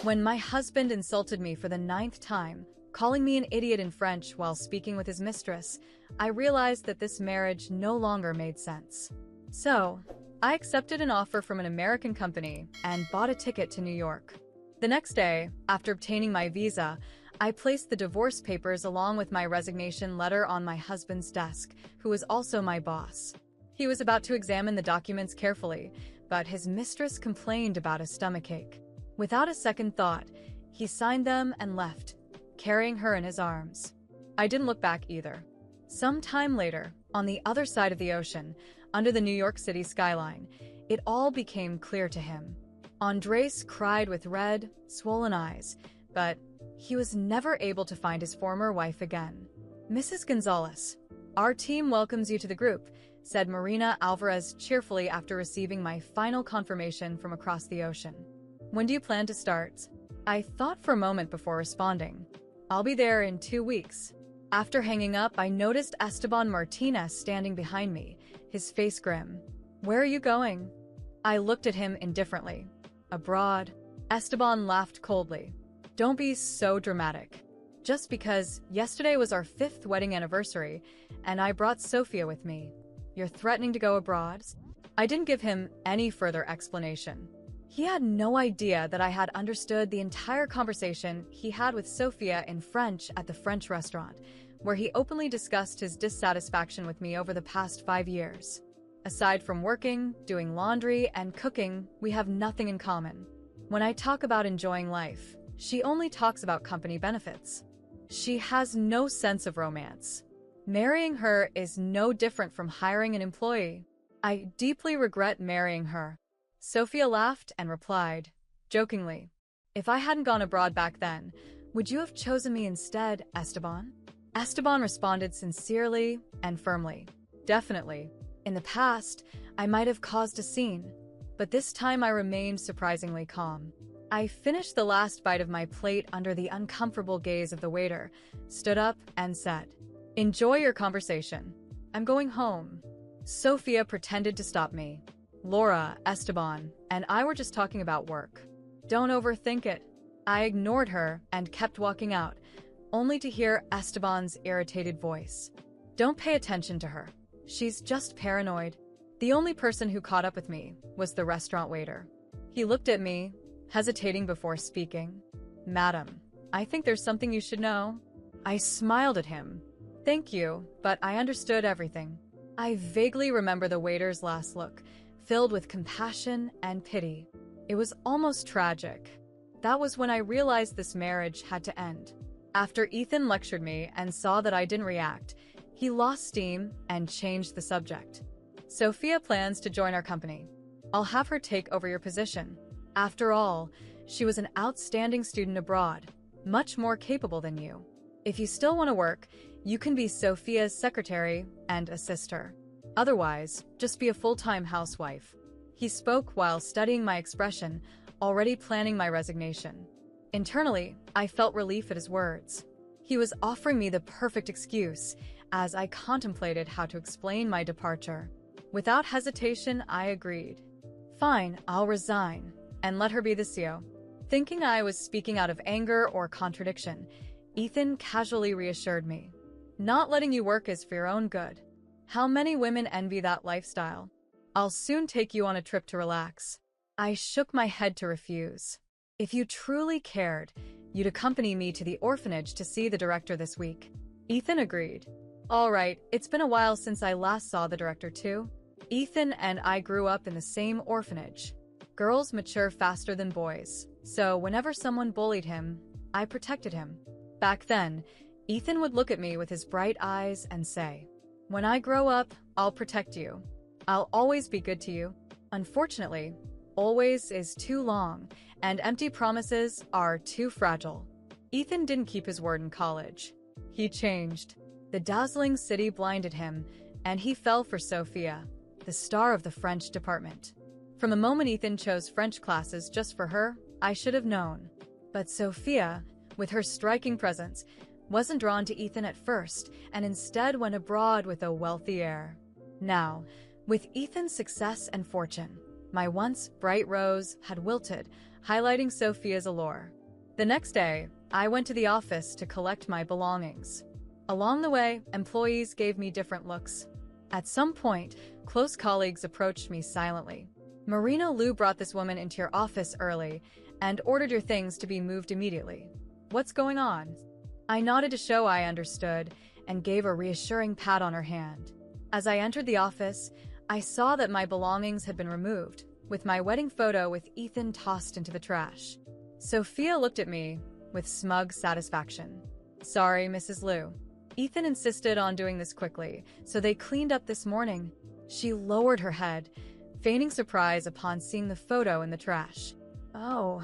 When my husband insulted me for the ninth time, calling me an idiot in French while speaking with his mistress, I realized that this marriage no longer made sense. So, I accepted an offer from an American company and bought a ticket to New York. The next day, after obtaining my visa, I placed the divorce papers along with my resignation letter on my husband's desk, who was also my boss. He was about to examine the documents carefully, but his mistress complained about a stomachache. Without a second thought, he signed them and left, carrying her in his arms. I didn't look back either. Some time later, on the other side of the ocean, under the New York City skyline, it all became clear to him. Andres cried with red, swollen eyes, but he was never able to find his former wife again. "Mrs. Gonzalez, our team welcomes you to the group," said Marina Alvarez cheerfully after receiving my final confirmation from across the ocean. "When do you plan to start?" I thought for a moment before responding. "I'll be there in 2 weeks." After hanging up, I noticed Esteban Martinez standing behind me, his face grim. "Where are you going?" I looked at him indifferently. "Abroad." Esteban laughed coldly. "Don't be so dramatic. Just because yesterday was our 5th wedding anniversary, and I brought Sofia with me, you're threatening to go abroad?" I didn't give him any further explanation. He had no idea that I had understood the entire conversation he had with Sofia in French at the French restaurant, where he openly discussed his dissatisfaction with me over the past 5 years. Aside from working, doing laundry, and cooking, we have nothing in common. When I talk about enjoying life, she only talks about company benefits. She has no sense of romance. Marrying her is no different from hiring an employee. I deeply regret marrying her. Sofia laughed and replied, jokingly, "If I hadn't gone abroad back then, would you have chosen me instead, Esteban?" Esteban responded sincerely and firmly, "Definitely. In the past, I might have caused a scene, but this time I remained surprisingly calm." I finished the last bite of my plate under the uncomfortable gaze of the waiter, stood up, and said, "Enjoy your conversation. I'm going home." Sofia pretended to stop me. "Laura, Esteban, and I were just talking about work. Don't overthink it." I ignored her and kept walking out, only to hear Esteban's irritated voice. "Don't pay attention to her. She's just paranoid." The only person who caught up with me was the restaurant waiter. He looked at me, hesitating before speaking. "Madam, I think there's something you should know." I smiled at him. "Thank you, but I understood everything." I vaguely remember the waiter's last look, filled with compassion and pity. It was almost tragic. That was when I realized this marriage had to end. After Ethan lectured me and saw that I didn't react, he lost steam and changed the subject. "Sofia plans to join our company. I'll have her take over your position. After all, she was an outstanding student abroad, much more capable than you. If you still want to work, you can be Sofia's secretary and assist her. Otherwise, just be a full-time housewife." He spoke while studying my expression, already planning my resignation. Internally, I felt relief at his words. He was offering me the perfect excuse as I contemplated how to explain my departure. Without hesitation, I agreed. "Fine, I'll resign and let her be the CEO." Thinking I was speaking out of anger or contradiction, Ethan casually reassured me. "Not letting you work is for your own good. How many women envy that lifestyle? I'll soon take you on a trip to relax." I shook my head to refuse. "If you truly cared, you'd accompany me to the orphanage to see the director this week." Ethan agreed. "All right, it's been a while since I last saw the director too." Ethan and I grew up in the same orphanage. Girls mature faster than boys, so whenever someone bullied him, I protected him. Back then, Ethan would look at me with his bright eyes and say, "When I grow up, I'll protect you. I'll always be good to you." Unfortunately, always is too long, and empty promises are too fragile. Ethan didn't keep his word in college. He changed. The dazzling city blinded him, and he fell for Sofia, the star of the French department. From the moment Ethan chose French classes just for her, I should have known. But Sofia, with her striking presence, wasn't drawn to Ethan at first, and instead went abroad with a wealthy heir. Now, with Ethan's success and fortune, My once bright rose had wilted, highlighting Sophia's allure. The next day, I went to the office to collect my belongings. Along the way, employees gave me different looks. At some point, close colleagues approached me silently. "Marina Liu brought this woman into your office early and ordered your things to be moved immediately. What's going on?" I nodded to show I understood and gave a reassuring pat on her hand. As I entered the office, I saw that my belongings had been removed, with my wedding photo with Ethan tossed into the trash. Sophia looked at me with smug satisfaction. "Sorry, Mrs. Liu. Ethan insisted on doing this quickly, so they cleaned up this morning." She lowered her head, feigning surprise upon seeing the photo in the trash. "Oh,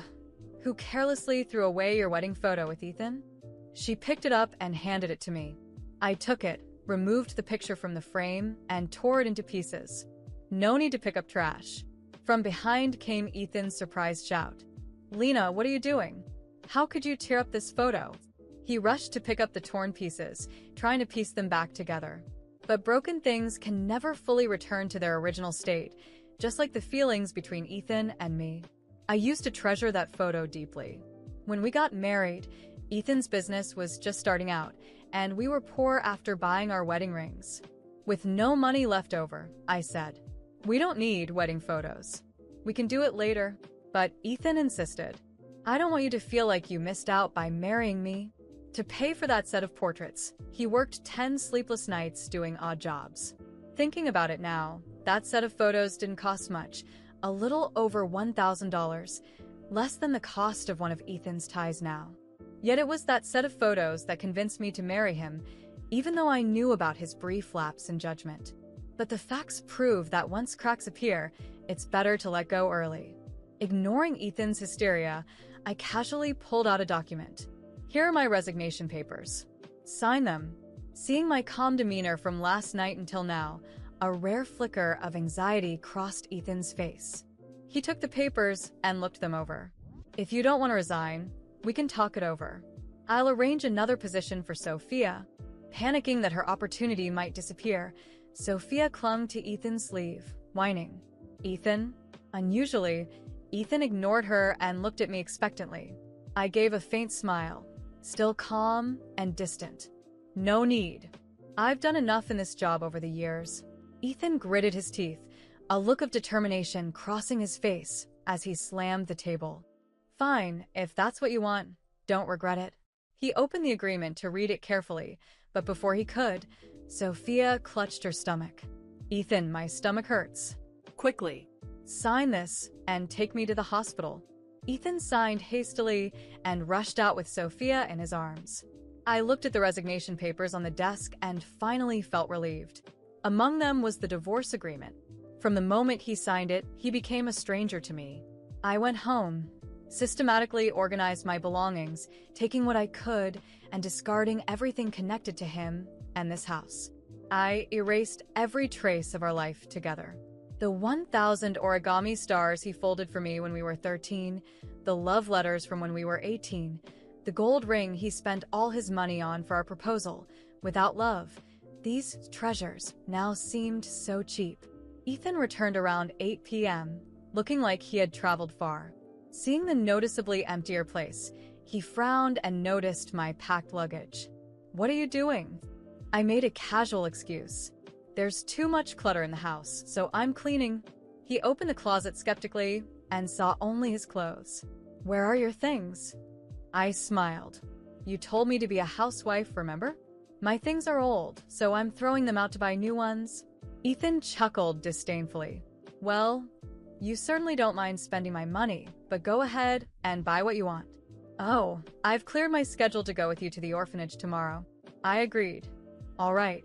who carelessly threw away your wedding photo with Ethan?" She picked it up and handed it to me. I took it, removed the picture from the frame, and tore it into pieces. No need to pick up trash. From behind came Ethan's surprised shout. "Lena, what are you doing? How could you tear up this photo?" He rushed to pick up the torn pieces, trying to piece them back together. But broken things can never fully return to their original state, just like the feelings between Ethan and me. I used to treasure that photo deeply. When we got married, Ethan's business was just starting out, and we were poor after buying our wedding rings. With no money left over, I said, "We don't need wedding photos. We can do it later." But Ethan insisted. "I don't want you to feel like you missed out by marrying me." To pay for that set of portraits, he worked 10 sleepless nights doing odd jobs. Thinking about it now, that set of photos didn't cost much, a little over $1,000, less than the cost of one of Ethan's ties now. Yet it was that set of photos that convinced me to marry him, even though I knew about his brief lapse in judgment. But the facts prove that once cracks appear, it's better to let go early. Ignoring Ethan's hysteria, I casually pulled out a document. "Here are my resignation papers. Sign them." Seeing my calm demeanor from last night until now, a rare flicker of anxiety crossed Ethan's face. He took the papers and looked them over. "If you don't want to resign, we can talk it over. I'll arrange another position for Sophia." Panicking that her opportunity might disappear, Sophia clung to Ethan's sleeve, whining. "Ethan?" Unusually, Ethan ignored her and looked at me expectantly. I gave a faint smile, still calm and distant. "No need. I've done enough in this job over the years." Ethan gritted his teeth, a look of determination crossing his face as he slammed the table. "Fine, if that's what you want. Don't regret it." He opened the agreement to read it carefully, but before he could, Sophia clutched her stomach. "Ethan, my stomach hurts." "Quickly. Sign this and take me to the hospital." Ethan signed hastily and rushed out with Sophia in his arms. I looked at the resignation papers on the desk and finally felt relieved. Among them was the divorce agreement. From the moment he signed it, he became a stranger to me. I went home, systematically organized my belongings, taking what I could and discarding everything connected to him and this house. I erased every trace of our life together. The 1,000 origami stars he folded for me when we were 13, the love letters from when we were 18, the gold ring he spent all his money on for our proposal, without love. These treasures now seemed so cheap. Ethan returned around 8 p.m., looking like he had traveled far. Seeing the noticeably emptier place, he frowned and noticed my packed luggage. "What are you doing?" I made a casual excuse. "There's too much clutter in the house, so I'm cleaning." He opened the closet skeptically and saw only his clothes. "Where are your things?" I smiled. "You told me to be a housewife, remember? My things are old, so I'm throwing them out to buy new ones." Ethan chuckled disdainfully. "Well, you certainly don't mind spending my money, but go ahead and buy what you want." "Oh, I've cleared my schedule to go with you to the orphanage tomorrow." I agreed. "All right."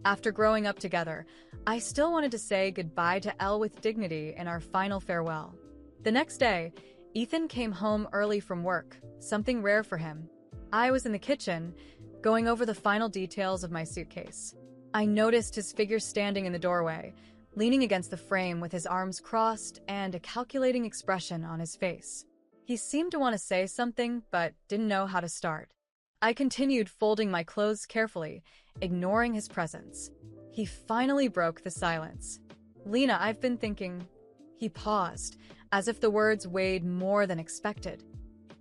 After growing up together, I still wanted to say goodbye to Elle with dignity in our final farewell. The next day, Ethan came home early from work, something rare for him. I was in the kitchen, going over the final details of my suitcase. I noticed his figure standing in the doorway, leaning against the frame with his arms crossed and a calculating expression on his face. He seemed to want to say something, but didn't know how to start. I continued folding my clothes carefully, ignoring his presence. He finally broke the silence. "Lena, I've been thinking." He paused, as if the words weighed more than expected.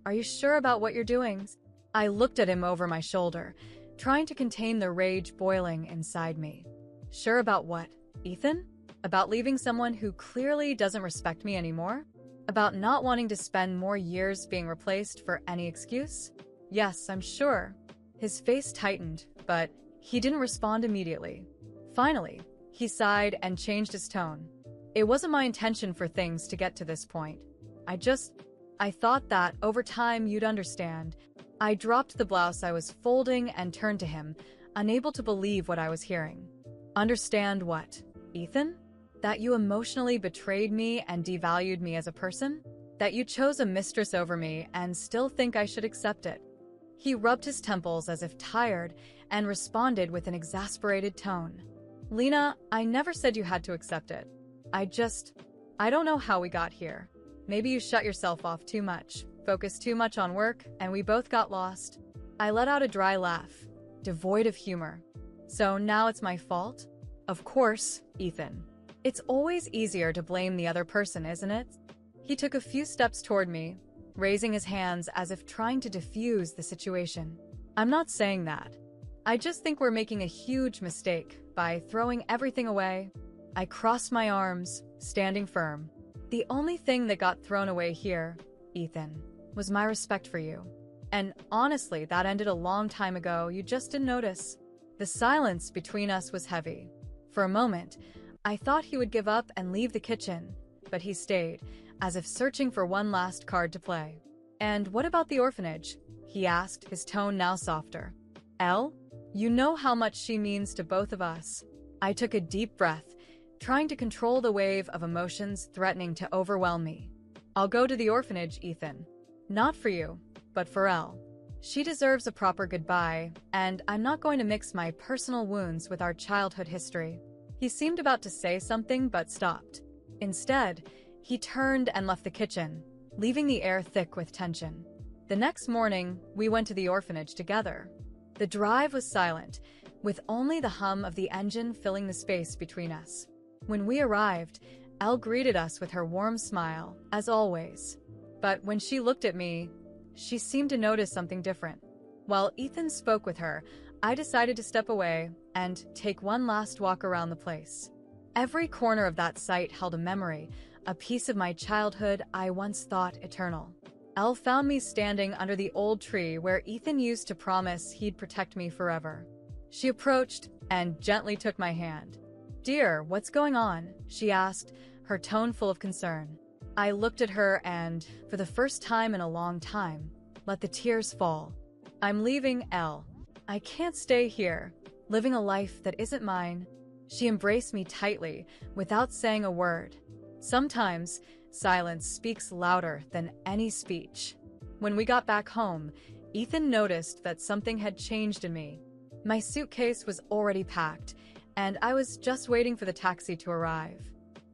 Are you sure about what you're doing? I looked at him over my shoulder, trying to contain the rage boiling inside me. Sure about what, Ethan? About leaving someone who clearly doesn't respect me anymore? About not wanting to spend more years being replaced for any excuse? Yes, I'm sure. His face tightened, but he didn't respond immediately. Finally, he sighed and changed his tone. It wasn't my intention for things to get to this point. I thought that over time you'd understand. I dropped the blouse I was folding and turned to him, unable to believe what I was hearing. Understand what, Ethan? That you emotionally betrayed me and devalued me as a person? That you chose a mistress over me and still think I should accept it? He rubbed his temples as if tired and responded with an exasperated tone. Lena, I never said you had to accept it. I don't know how we got here. Maybe you shut yourself off too much, focused too much on work, and we both got lost. I let out a dry laugh, devoid of humor. So now it's my fault? Of course, Ethan. It's always easier to blame the other person, isn't it? He took a few steps toward me, raising his hands as if trying to defuse the situation. I'm not saying that. I just think we're making a huge mistake by throwing everything away. I crossed my arms, standing firm. The only thing that got thrown away here, Ethan, was my respect for you. And honestly, that ended a long time ago. You just didn't notice. The silence between us was heavy. For a moment, I thought he would give up and leave the kitchen, but he stayed, as if searching for one last card to play. And what about the orphanage? He asked, his tone now softer. Elle, you know how much she means to both of us. I took a deep breath, trying to control the wave of emotions threatening to overwhelm me. I'll go to the orphanage, Ethan. Not for you, but for Elle. She deserves a proper goodbye, and I'm not going to mix my personal wounds with our childhood history. He seemed about to say something but stopped. Instead, he turned and left the kitchen, leaving the air thick with tension. The next morning, we went to the orphanage together. The drive was silent, with only the hum of the engine filling the space between us. When we arrived, Elle greeted us with her warm smile, as always. But when she looked at me, she seemed to notice something different. While Ethan spoke with her, I decided to step away and take one last walk around the place. Every corner of that site held a memory, a piece of my childhood I once thought eternal. Elle found me standing under the old tree where Ethan used to promise he'd protect me forever. She approached and gently took my hand. Dear, what's going on? She asked, her tone full of concern. I looked at her and, for the first time in a long time, let the tears fall. I'm leaving, Elle. I can't stay here, living a life that isn't mine. She embraced me tightly, without saying a word. Sometimes, silence speaks louder than any speech. When we got back home, Ethan noticed that something had changed in me. My suitcase was already packed, and I was just waiting for the taxi to arrive.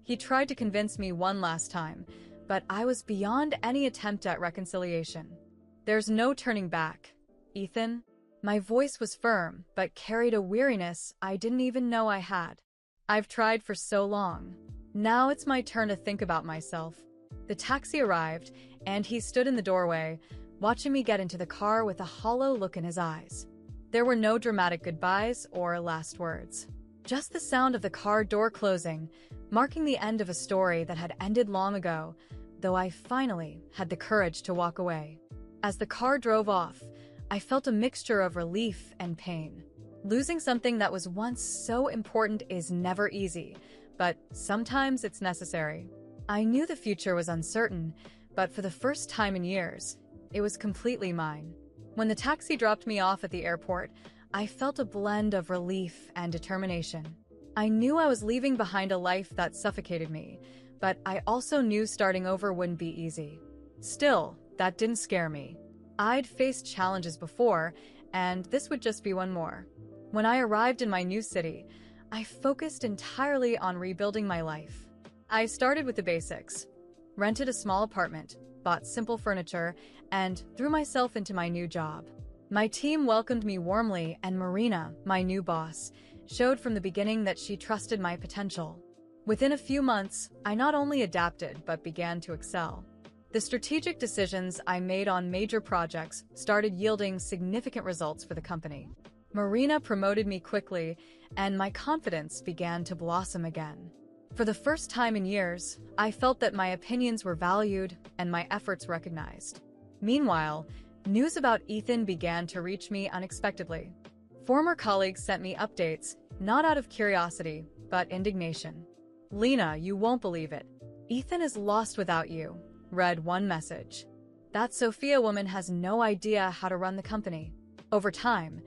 He tried to convince me one last time, but I was beyond any attempt at reconciliation. There's no turning back, Ethan. My voice was firm, but carried a weariness I didn't even know I had. I've tried for so long. Now it's my turn to think about myself. The taxi arrived, and he stood in the doorway, watching me get into the car with a hollow look in his eyes. There were no dramatic goodbyes or last words. Just the sound of the car door closing, marking the end of a story that had ended long ago, though I finally had the courage to walk away. As the car drove off, I felt a mixture of relief and pain. Losing something that was once so important is never easy, but sometimes it's necessary. I knew the future was uncertain, but for the first time in years, it was completely mine. When the taxi dropped me off at the airport, I felt a blend of relief and determination. I knew I was leaving behind a life that suffocated me, but I also knew starting over wouldn't be easy. Still, that didn't scare me. I'd faced challenges before, and this would just be one more. When I arrived in my new city, I focused entirely on rebuilding my life. I started with the basics, rented a small apartment, bought simple furniture, and threw myself into my new job. My team welcomed me warmly, and Marina, my new boss, showed from the beginning that she trusted my potential. Within a few months, I not only adapted but began to excel. The strategic decisions I made on major projects started yielding significant results for the company. Marina promoted me quickly, and my confidence began to blossom again. For the first time in years, I felt that my opinions were valued and my efforts recognized. Meanwhile, news about Ethan began to reach me unexpectedly. Former colleagues sent me updates, not out of curiosity, but indignation. "Lena, you won't believe it. Ethan is lost without you," read one message. "That Sophia woman has no idea how to run the company." Over time,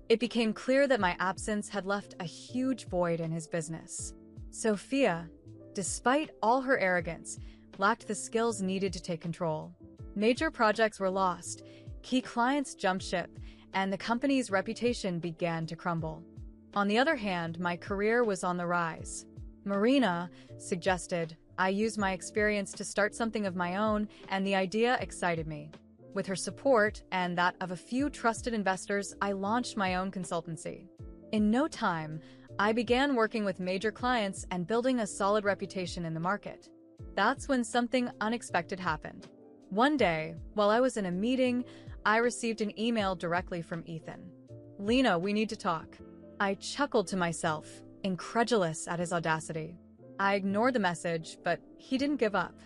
it became clear that my absence had left a huge void in his business. Sophia, despite all her arrogance, lacked the skills needed to take control. Major projects were lost, key clients jumped ship, and the company's reputation began to crumble. On the other hand, my career was on the rise. Marina suggested I use my experience to start something of my own, and the idea excited me. With her support and that of a few trusted investors, I launched my own consultancy. In no time, I began working with major clients and building a solid reputation in the market. That's when something unexpected happened. One day, while I was in a meeting, I received an email directly from Ethan. "Lena, we need to talk." I chuckled to myself, incredulous at his audacity. I ignored the message, but he didn't give up.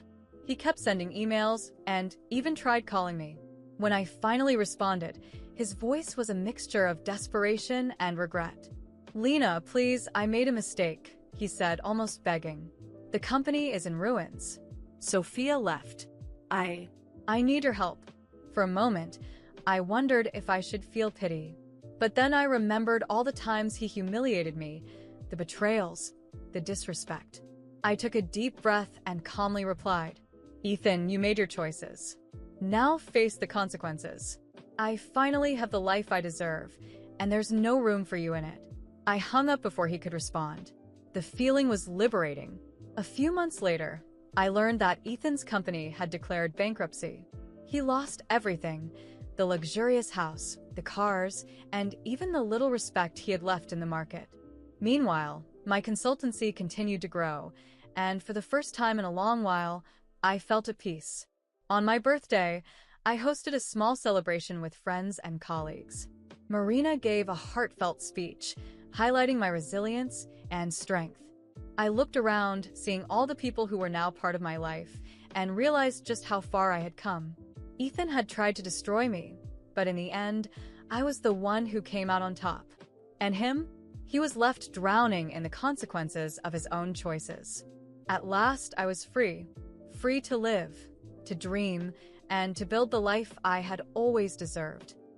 He kept sending emails and even tried calling me. When I finally responded, his voice was a mixture of desperation and regret. "Lena, please, I made a mistake," he said, almost begging. "The company is in ruins. Sophia left. I need your help." For a moment, I wondered if I should feel pity. But then I remembered all the times he humiliated me, the betrayals, the disrespect. I took a deep breath and calmly replied, "Ethan, you made your choices. Now face the consequences. I finally have the life I deserve, and there's no room for you in it." I hung up before he could respond. The feeling was liberating. A few months later, I learned that Ethan's company had declared bankruptcy. He lost everything: the luxurious house, the cars, and even the little respect he had left in the market. Meanwhile, my consultancy continued to grow, and for the first time in a long while, I felt at peace. On my birthday, I hosted a small celebration with friends and colleagues. Marina gave a heartfelt speech, highlighting my resilience and strength. I looked around, seeing all the people who were now part of my life, and realized just how far I had come. Ethan had tried to destroy me, but in the end, I was the one who came out on top. And him? He was left drowning in the consequences of his own choices. At last, I was free to live, to dream, and to build the life I had always deserved.